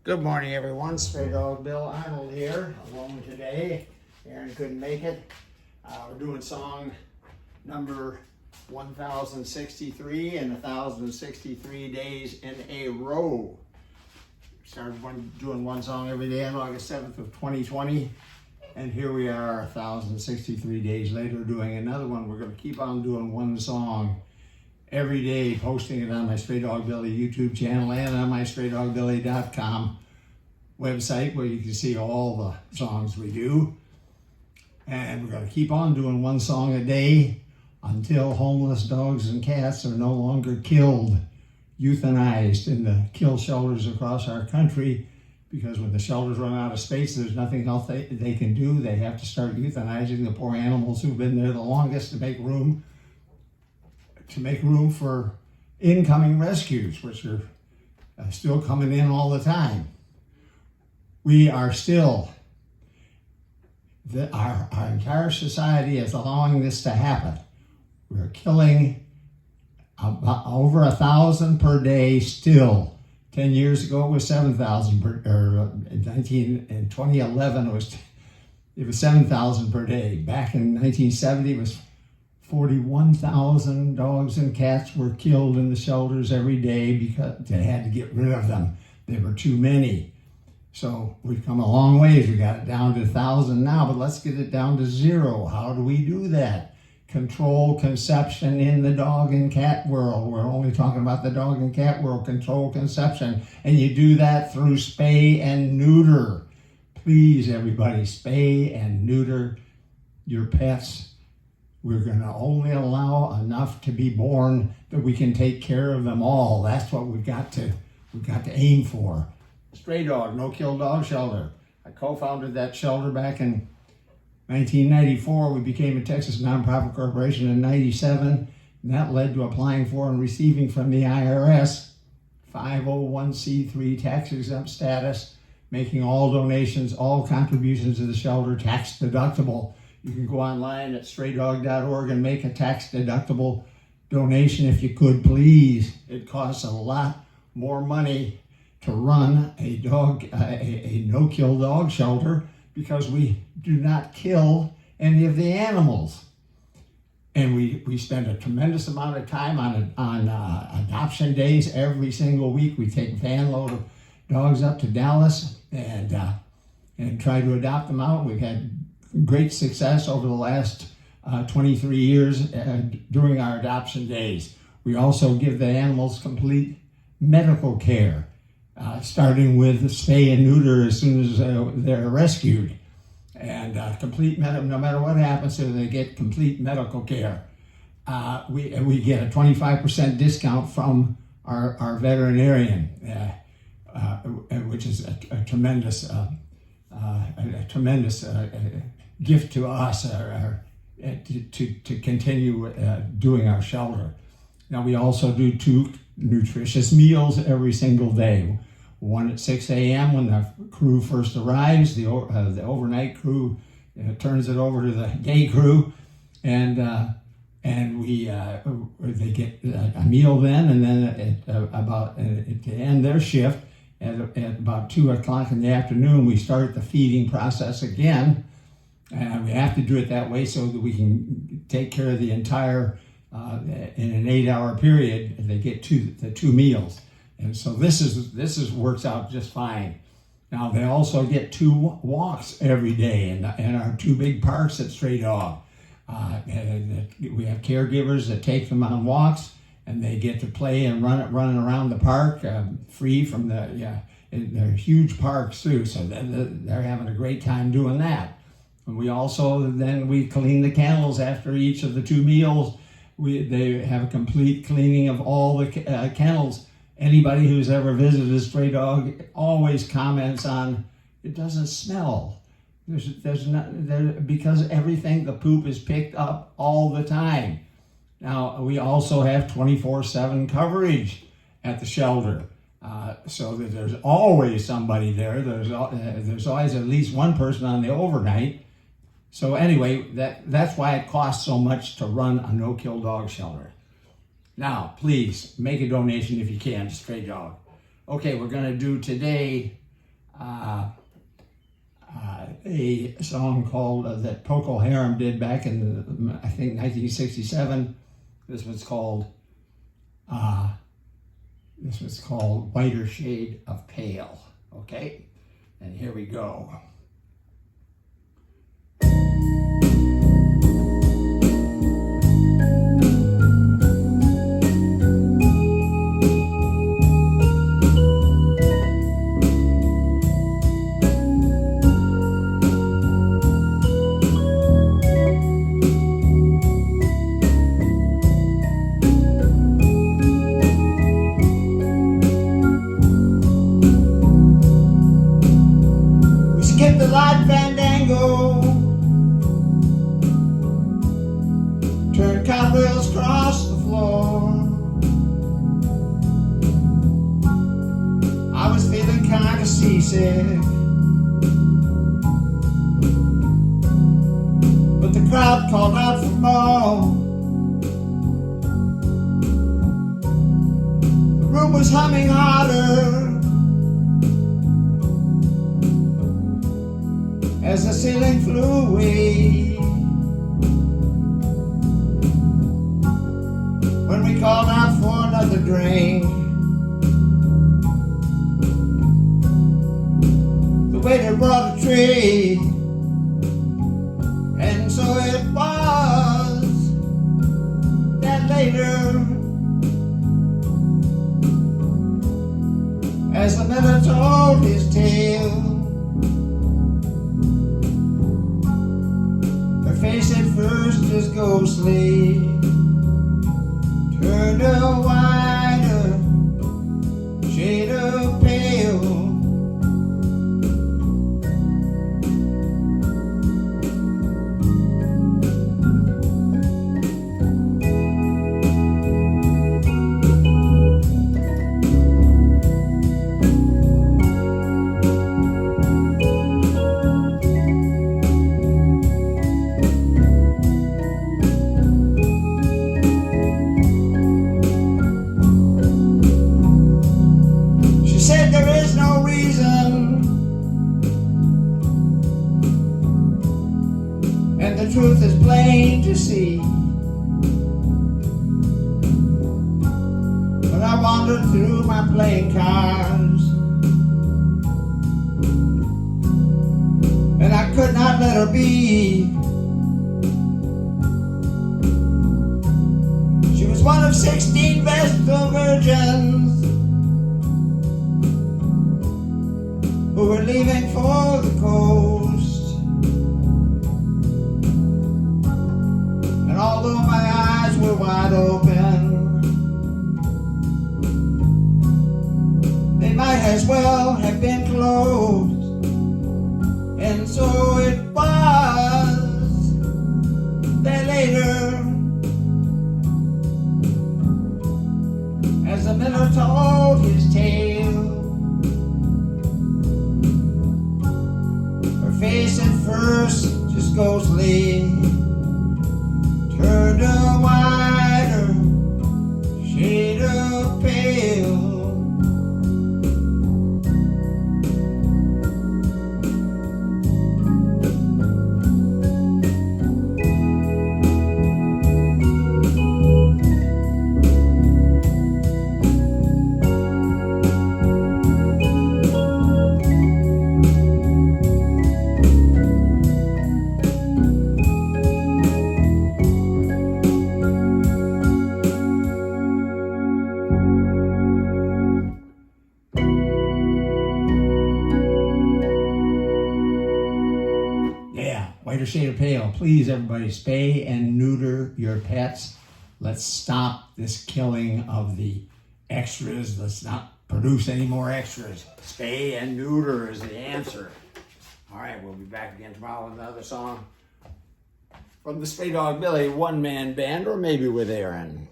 Good morning, everyone. Straydog Bill Arnold here, alone today. Aaron couldn't make it. We're doing song number 1063 and 1063 days in a row. Started doing one song every day on August 7th of 2020. And here we are 1063 days later doing another one. We're going to keep on doing one song every day, posting it on my Straydog Billy YouTube channel and on my straydogbilly.com website, where you can see all the songs we do. And we're going to keep on doing one song a day until homeless dogs and cats are no longer killed, euthanized in the kill shelters across our country, because when the shelters run out of space, there's nothing else they can do. They have to start euthanizing the poor animals who've been there the longest to make room for incoming rescues, which are still coming in all the time. We are still, our entire society is allowing this to happen. We're killing over 1,000 per day still. 10 years ago it was 7,000 in 2011 it was 7,000 per day. Back in 1970 it was 41,000 dogs and cats were killed in the shelters every day because they had to get rid of them. There were too many. So we've come a long ways. We got it down to 1,000 now, but let's get it down to 0. How do we do that? Control conception in the dog and cat world. We're only talking about the dog and cat world. Control conception. And you do that through spay and neuter. Please, everybody, spay and neuter your pets. We're going to only allow enough to be born that we can take care of them all. That's what we've got to aim for. Straydog, no-kill dog shelter. I co-founded that shelter back in 1994. We became a Texas nonprofit corporation in 97, and that led to applying for and receiving from the IRS 501c3 tax-exempt status, making all donations, all contributions to the shelter tax deductible. You can go online at straydog.org and make a tax-deductible donation if you could, please. It costs a lot more money to run a no-kill dog shelter because we do not kill any of the animals. And we spend a tremendous amount of time on adoption days every single week. We take a van load of dogs up to Dallas and try to adopt them out. We've had great success over the last 23 years during our adoption days. We also give the animals complete medical care, starting with spay and neuter as soon as they're rescued. And no matter what happens to them, they get complete medical care. We get a 25% discount from our veterinarian, which is a tremendous gift to us to continue doing our shelter. Now we also do 2 nutritious meals every single day. One at 6 a.m. when the crew first arrives. The overnight crew turns it over to the day crew, and they get a meal then, and then to end their shift at about 2 o'clock in the afternoon, we start the feeding process again. And we have to do it that way so that we can take care of the entire, in an 8-hour period, and they get the 2 meals. And so this works out just fine. Now they also get 2 walks every day in our 2 big parks at Straydog. We have caregivers that take them on walks, and they get to play and running around the park free from they're huge parks too, so they're having a great time doing that. And we also we clean the kennels after each of the 2 meals. They have a complete cleaning of all the kennels. Anybody who's ever visited a stray dog always comments on it doesn't smell. Because everything, the poop is picked up all the time. Now we also have 24/7 coverage at the shelter. So that there's always somebody there. There's always at least one person on the overnight. So anyway, that's why it costs so much to run a no-kill dog shelter. Now, please make a donation if you can to Straydog. Okay, we're going to do today a song called that Procol Harum did back in I think 1967. This was called Whiter Shade of Pale. Okay, and here we go. Skip the light fandango, turn cartwheels across the floor. I was feeling kinda seasick, but the crowd called out for more. The room was humming harder as the ceiling flew away. When we called out for another drink, the waiter brought a tray, and so it was that later, as the miller told his tale, face at first was ghostly, turned a wider shade of pale. The truth is plain to see, but I wandered through my playing cards, and I could not let her be. She was one of 16 vestal virgins who were leaving for the coast. And although my eyes were wide open, they might as well have been closed. And so it was that later, as the miller told his tale, her face at first just ghostly, turned a wider shade of pale. Whiter shade of pale. Please, everybody, spay and neuter your pets. Let's stop this killing of the extras. Let's not produce any more extras. Spay and neuter is the answer. All right, we'll be back again tomorrow with another song from the Straydog Billy one-man band, or maybe with Aaron.